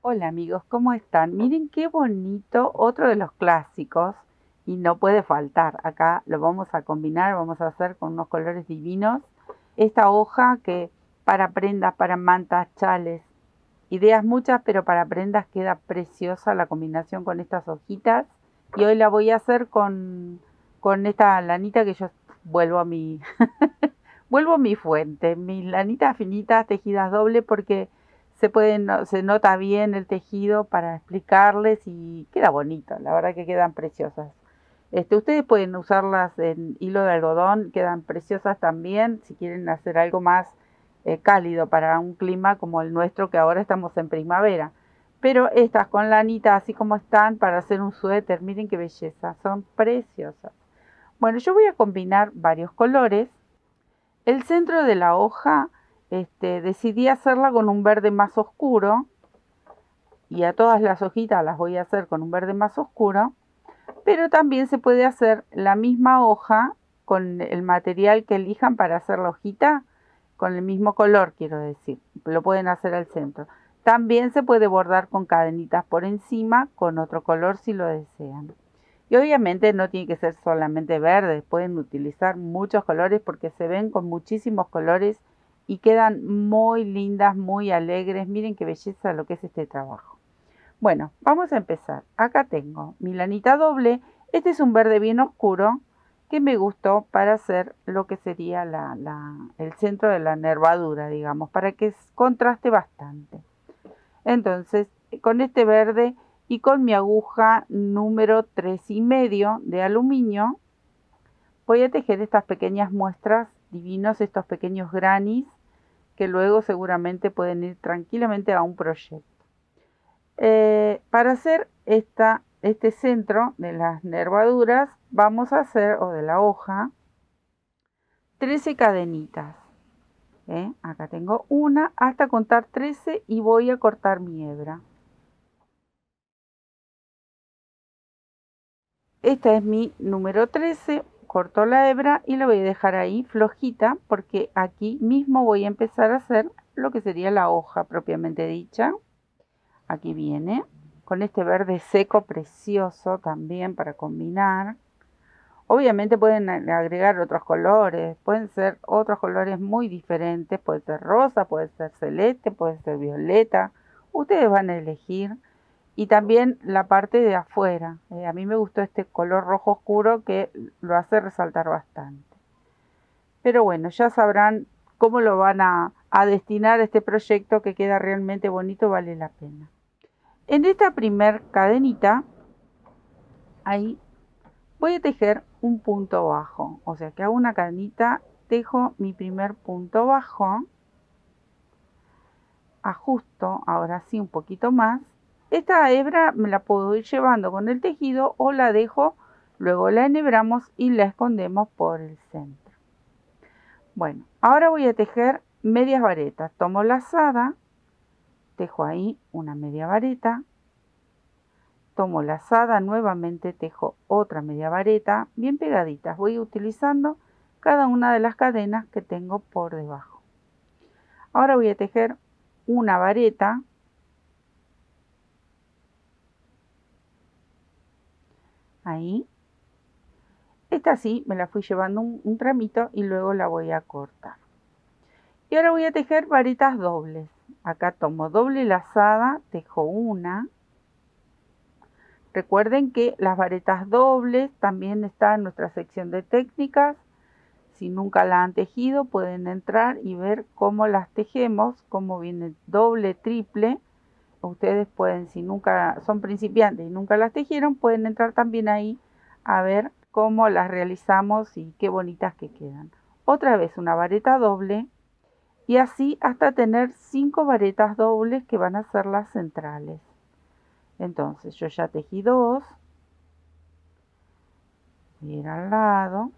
Hola amigos, ¿cómo están? Miren qué bonito, otro de los clásicos y no puede faltar. Acá lo vamos a combinar, vamos a hacer con unos colores divinos. Esta hoja que para prendas, para mantas, chales, ideas muchas, pero para prendas queda preciosa la combinación con estas hojitas. Y hoy la voy a hacer con esta lanita que yo vuelvo a mi, vuelvo a mi fuente, mis lanitas finitas tejidas doble porque se nota bien el tejido para explicarles y queda bonito, la verdad que quedan preciosas. Ustedes pueden usarlas en hilo de algodón, quedan preciosas también si quieren hacer algo más cálido para un clima como el nuestro que ahora estamos en primavera. Pero estas con lanita así como están para hacer un suéter, miren qué belleza, son preciosas. Bueno, yo voy a combinar varios colores. El centro de la hoja, decidí hacerla con un verde más oscuro y a todas las hojitas las voy a hacer con un verde más oscuro, pero también se puede hacer la misma hoja con el material que elijan para hacer la hojita, con el mismo color, quiero decir, lo pueden hacer al centro. También se puede bordar con cadenitas por encima con otro color si lo desean. Y obviamente no tiene que ser solamente verdes, pueden utilizar muchos colores porque se ven con muchísimos colores y quedan muy lindas, muy alegres. Miren qué belleza lo que es este trabajo. Bueno, vamos a empezar. Acá tengo mi lanita doble. Este es un verde bien oscuro que me gustó para hacer lo que sería el centro de la nervadura, digamos, para que contraste bastante. Entonces, con este verde y con mi aguja número 3,5 de aluminio, voy a tejer estas pequeñas muestras divinos, estos pequeños granis, que luego seguramente pueden ir tranquilamente a un proyecto. Para hacer este centro de las nervaduras, vamos a hacer, o de la hoja, 13 cadenitas. Acá tengo una hasta contar 13 y voy a cortar mi hebra. Esta es mi número 13, corto la hebra y la voy a dejar ahí flojita porque aquí mismo voy a empezar a hacer lo que sería la hoja propiamente dicha. Aquí viene, con este verde seco precioso también para combinar. Obviamente pueden agregar otros colores, pueden ser otros colores muy diferentes, puede ser rosa, puede ser celeste, puede ser violeta. Ustedes van a elegir. Y también la parte de afuera. A mí me gustó este color rojo oscuro que lo hace resaltar bastante. Pero bueno, ya sabrán cómo lo van a destinar a este proyecto que queda realmente bonito, vale la pena. En esta primer cadenita, ahí voy a tejer un punto bajo. O sea que hago una cadenita, tejo mi primer punto bajo, ajusto ahora sí un poquito más. Esta hebra me la puedo ir llevando con el tejido o la dejo, luego la enhebramos y la escondemos por el centro. Bueno, ahora voy a tejer medias varetas. Tomo lazada, tejo ahí una media vareta, tomo lazada, nuevamente tejo otra media vareta, bien pegaditas. Voy utilizando cada una de las cadenas que tengo por debajo. Ahora voy a tejer una vareta, ahí. Esta sí me la fui llevando un tramito y luego la voy a cortar. Y ahora voy a tejer varetas dobles. Acá tomo doble lazada, tejo una. Recuerden que las varetas dobles también están en nuestra sección de técnicas. Si nunca la han tejido, pueden entrar y ver cómo las tejemos, cómo viene doble, triple. Ustedes pueden, si nunca son principiantes y nunca las tejieron, pueden entrar también ahí a ver cómo las realizamos y qué bonitas que quedan. Otra vez una vareta doble y así hasta tener 5 varetas dobles que van a ser las centrales. Entonces yo ya tejí 2, voy a ir al lado,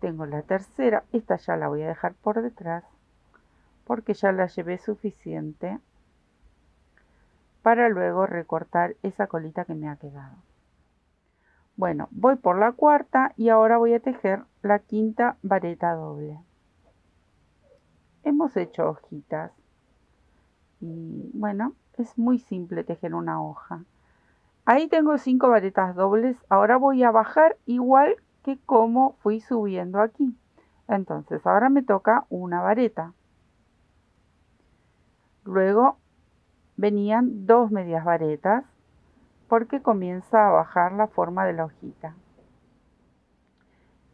tengo la tercera, esta ya la voy a dejar por detrás porque ya la llevé suficiente para luego recortar esa colita que me ha quedado. Bueno, voy por la cuarta y ahora voy a tejer la quinta vareta doble. Hemos hecho hojitas. Y bueno, es muy simple tejer una hoja. Ahí tengo 5 varetas dobles. Ahora voy a bajar igual que como fui subiendo aquí. Entonces ahora me toca una vareta. Luego venían 2 medias varetas porque comienza a bajar la forma de la hojita.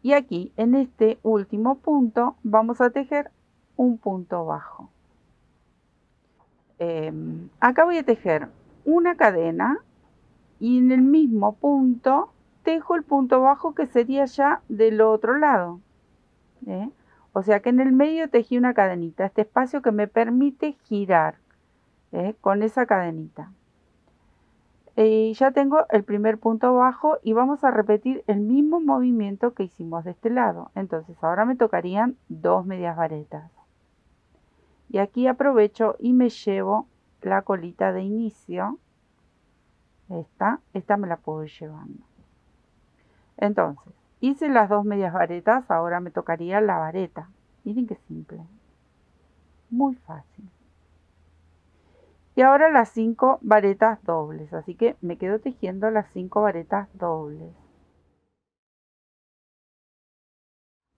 Y aquí en este último punto vamos a tejer un punto bajo. Acá voy a tejer una cadena y en el mismo punto tejo el punto bajo que sería ya del otro lado. O sea que en el medio tejí una cadenita, este espacio que me permite girar con esa cadenita. Ya tengo el primer punto bajo y vamos a repetir el mismo movimiento que hicimos de este lado. Entonces ahora me tocarían 2 medias varetas. Y aquí aprovecho y me llevo la colita de inicio. Esta me la puedo ir llevando. Entonces, hice las 2 medias varetas, ahora me tocaría la vareta. Miren qué simple. Muy fácil. Y ahora las 5 varetas dobles, así que me quedo tejiendo las 5 varetas dobles.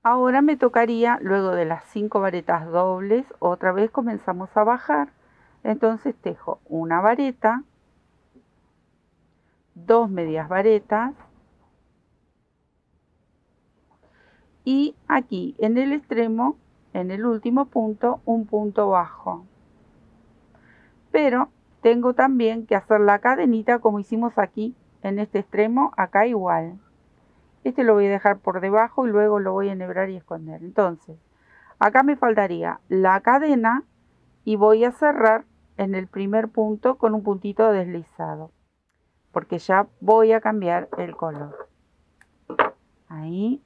Ahora me tocaría, luego de las 5 varetas dobles, otra vez comenzamos a bajar. Entonces tejo una vareta, 2 medias varetas y aquí en el extremo, en el último punto, un punto bajo. Pero tengo también que hacer la cadenita como hicimos aquí en este extremo, acá igual. Este lo voy a dejar por debajo y luego lo voy a enhebrar y esconder. Entonces, acá me faltaría la cadena y voy a cerrar en el primer punto con un puntito deslizado, porque ya voy a cambiar el color. Ahí.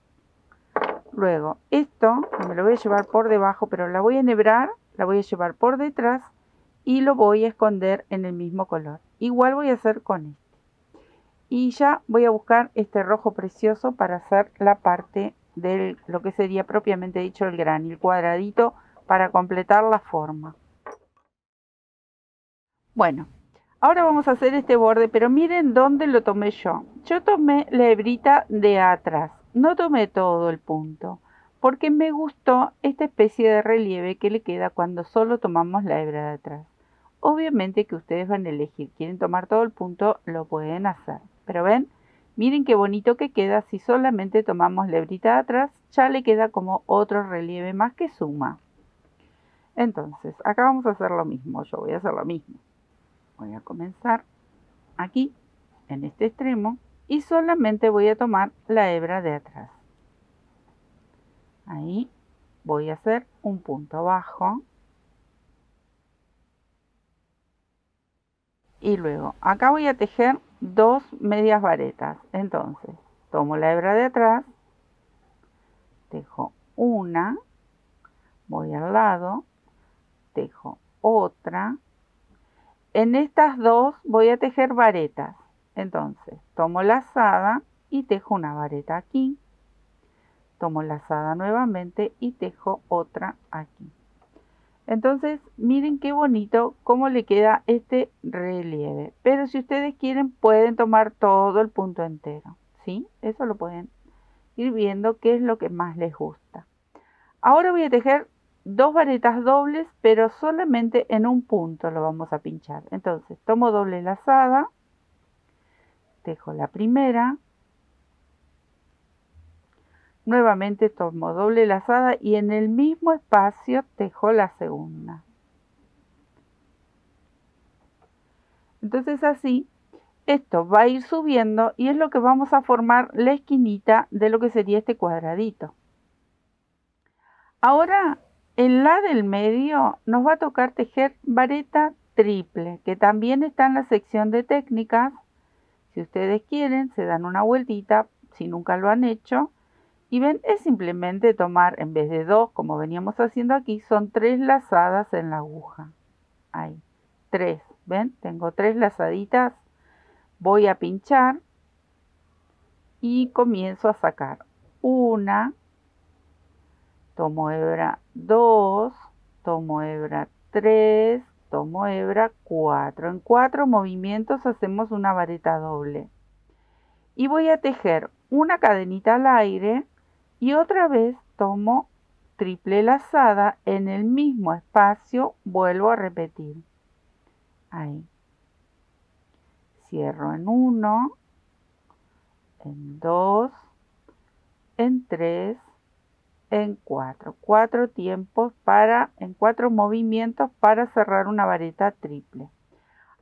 Luego, esto me lo voy a llevar por debajo, pero la voy a enhebrar, la voy a llevar por detrás y lo voy a esconder en el mismo color. Igual voy a hacer con este. Y ya voy a buscar este rojo precioso para hacer la parte de lo que sería propiamente dicho el granil cuadradito para completar la forma. Bueno, ahora vamos a hacer este borde, pero miren dónde lo tomé yo. Yo tomé la hebrita de atrás, no tomé todo el punto, porque me gustó esta especie de relieve que le queda cuando solo tomamos la hebra de atrás. Obviamente que ustedes van a elegir, quieren tomar todo el punto, lo pueden hacer. Pero ven, miren qué bonito que queda si solamente tomamos la hebrita de atrás, ya le queda como otro relieve más que suma. Entonces, acá vamos a hacer lo mismo, yo voy a hacer lo mismo. Voy a comenzar aquí, en este extremo, y solamente voy a tomar la hebra de atrás. Ahí voy a hacer un punto bajo. Y luego, acá voy a tejer 2 medias varetas. Entonces, tomo la hebra de atrás, tejo una, voy al lado, tejo otra. En estas dos voy a tejer varetas. Entonces, tomo lazada y tejo una vareta aquí. Tomo lazada nuevamente y tejo otra aquí. Entonces, miren qué bonito cómo le queda este relieve. Pero si ustedes quieren, pueden tomar todo el punto entero, ¿sí? Eso lo pueden ir viendo qué es lo que más les gusta. Ahora voy a tejer 2 varetas dobles, pero solamente en un punto lo vamos a pinchar. Entonces, tomo doble lazada, tejo la primera, nuevamente tomo doble lazada y en el mismo espacio tejo la segunda. Entonces así, esto va a ir subiendo y es lo que vamos a formar la esquinita de lo que sería este cuadradito. Ahora, en la del medio nos va a tocar tejer vareta triple, que también está en la sección de técnicas. Si ustedes quieren, se dan una vueltita, si nunca lo han hecho. Y ven, es simplemente tomar, en vez de 2, como veníamos haciendo aquí, son 3 lazadas en la aguja. Ahí, 3, ¿ven? Tengo 3 lazaditas. Voy a pinchar y comienzo a sacar una, tomo hebra 2, tomo hebra 3 tomo hebra, 4. En 4 movimientos hacemos una vareta doble. Y voy a tejer una cadenita al aire y otra vez tomo triple lazada, en el mismo espacio vuelvo a repetir. Ahí. Cierro en 1, en 2, en 3, en 4. 4 tiempos en 4 movimientos para cerrar una vareta triple.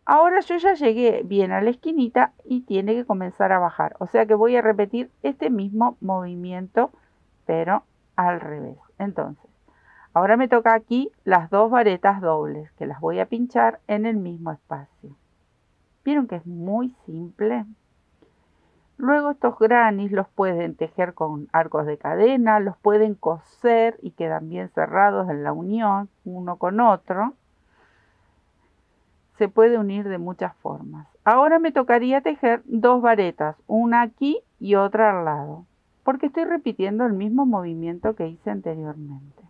Ahora yo ya llegué bien a la esquinita y tiene que comenzar a bajar. O sea que voy a repetir este mismo movimiento, pero al revés. Entonces, ahora me toca aquí las 2 varetas dobles, que las voy a pinchar en el mismo espacio. ¿Vieron que es muy simple? Luego estos granis los pueden tejer con arcos de cadena, los pueden coser y quedan bien cerrados en la unión, uno con otro. Se puede unir de muchas formas. Ahora me tocaría tejer 2 varetas, una aquí y otra al lado, porque estoy repitiendo el mismo movimiento que hice anteriormente.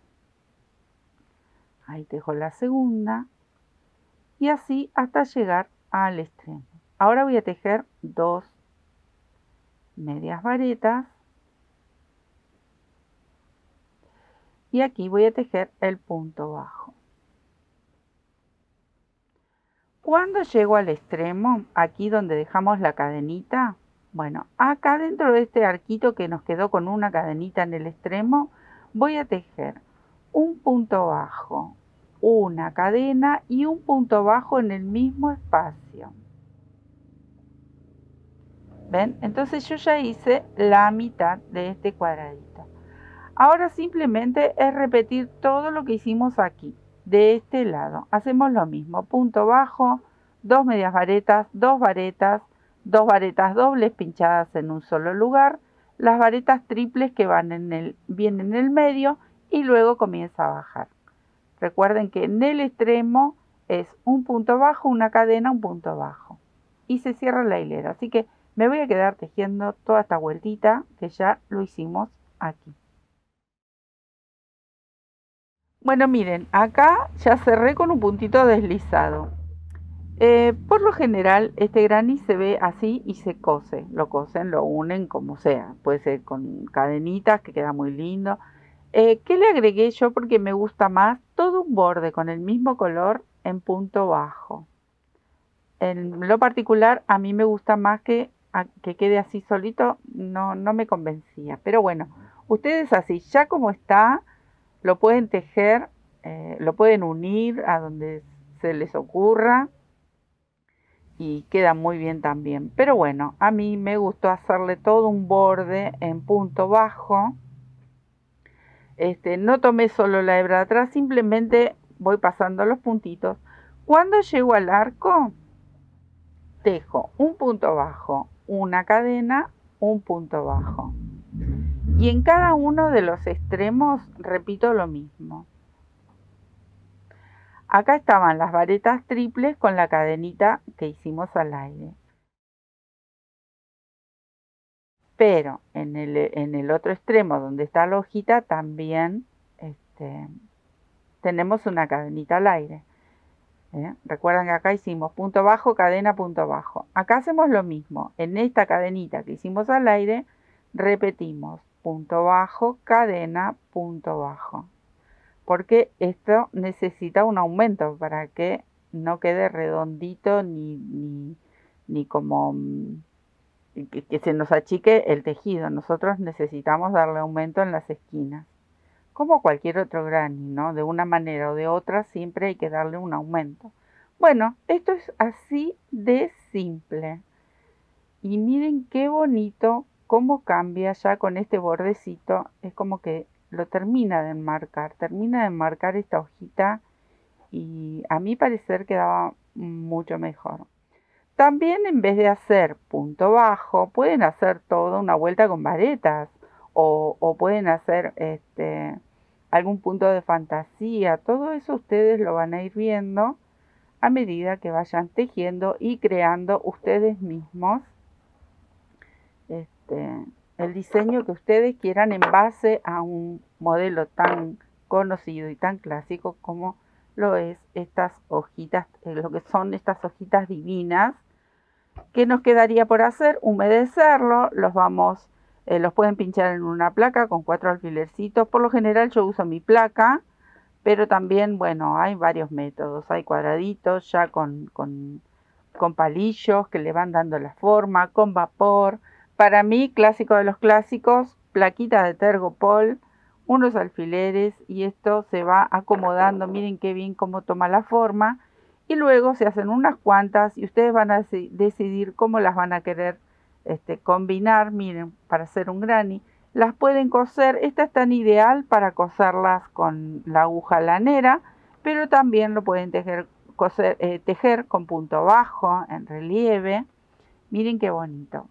Ahí tejo la segunda y así hasta llegar al extremo. Ahora voy a tejer 2 medias varetas y aquí voy a tejer el punto bajo. Cuando llego al extremo, aquí donde dejamos la cadenita, bueno, acá dentro de este arquito que nos quedó con una cadenita en el extremo, voy a tejer un punto bajo, una cadena y un punto bajo en el mismo espacio. ¿Ven? Entonces yo ya hice la mitad de este cuadradito. Ahora simplemente es repetir todo lo que hicimos aquí. De este lado hacemos lo mismo, punto bajo, 2 medias varetas, 2 varetas, 2 varetas dobles pinchadas en un solo lugar, las varetas triples que vienen en el medio y luego comienza a bajar. Recuerden que en el extremo es un punto bajo, una cadena, un punto bajo y se cierra la hilera. Así que me voy a quedar tejiendo toda esta vueltita que ya lo hicimos aquí. Bueno, miren, acá ya cerré con un puntito deslizado. Por lo general, este granny se ve así y se cose. Lo cosen, lo unen como sea. Puede ser con cadenitas, que queda muy lindo. ¿Qué le agregué yo? Porque me gusta más todo un borde con el mismo color en punto bajo. En lo particular, a mí me gusta más que quede así solito. No me convencía. Pero bueno, ustedes así, ya como está, lo pueden tejer, lo pueden unir a donde se les ocurra y queda muy bien también. Pero bueno, a mí me gustó hacerle todo un borde en punto bajo. No tomé solo la hebra de atrás, simplemente voy pasando los puntitos. Cuando llego al arco, tejo un punto bajo, una cadena, un punto bajo. Y en cada uno de los extremos repito lo mismo. Acá estaban las varetas triples con la cadenita que hicimos al aire. Pero en el otro extremo donde está la hojita también tenemos una cadenita al aire. Recuerdan que acá hicimos punto bajo, cadena, punto bajo. Acá hacemos lo mismo. En esta cadenita que hicimos al aire repetimos punto bajo, cadena, punto bajo. Porque esto necesita un aumento para que no quede redondito ni como que se nos achique el tejido. Nosotros necesitamos darle aumento en las esquinas, como cualquier otro granny, ¿no? De una manera o de otra siempre hay que darle un aumento. Bueno, esto es así de simple. Y miren qué bonito cómo cambia ya con este bordecito. Es como que lo termina de enmarcar esta hojita y a mi parecer quedaba mucho mejor. También en vez de hacer punto bajo, pueden hacer toda una vuelta con varetas o pueden hacer algún punto de fantasía. Todo eso ustedes lo van a ir viendo a medida que vayan tejiendo y creando ustedes mismos el diseño que ustedes quieran en base a un modelo tan conocido y tan clásico como lo es estas hojitas, lo que son estas hojitas divinas. ¿Qué nos quedaría por hacer? Humedecerlo, los pueden pinchar en una placa con 4 alfilercitos. Por lo general yo uso mi placa, pero también, bueno, hay varios métodos. Hay cuadraditos ya con palillos que le van dando la forma, con vapor. Para mí, clásico de los clásicos, plaquita de Tergopol, unos alfileres y esto se va acomodando. Miren qué bien cómo toma la forma. Y luego se hacen unas cuantas y ustedes van a decidir cómo las van a querer combinar. Miren, para hacer un granny. Las pueden coser, esta es tan ideal para coserlas con la aguja lanera, pero también lo pueden tejer con punto bajo, en relieve. Miren qué bonito.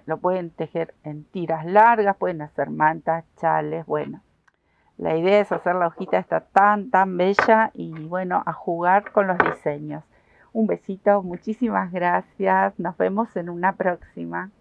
Lo pueden tejer en tiras largas, pueden hacer mantas, chales, bueno. La idea es hacer la hojita esta tan bella y bueno, a jugar con los diseños. Un besito, muchísimas gracias, nos vemos en una próxima.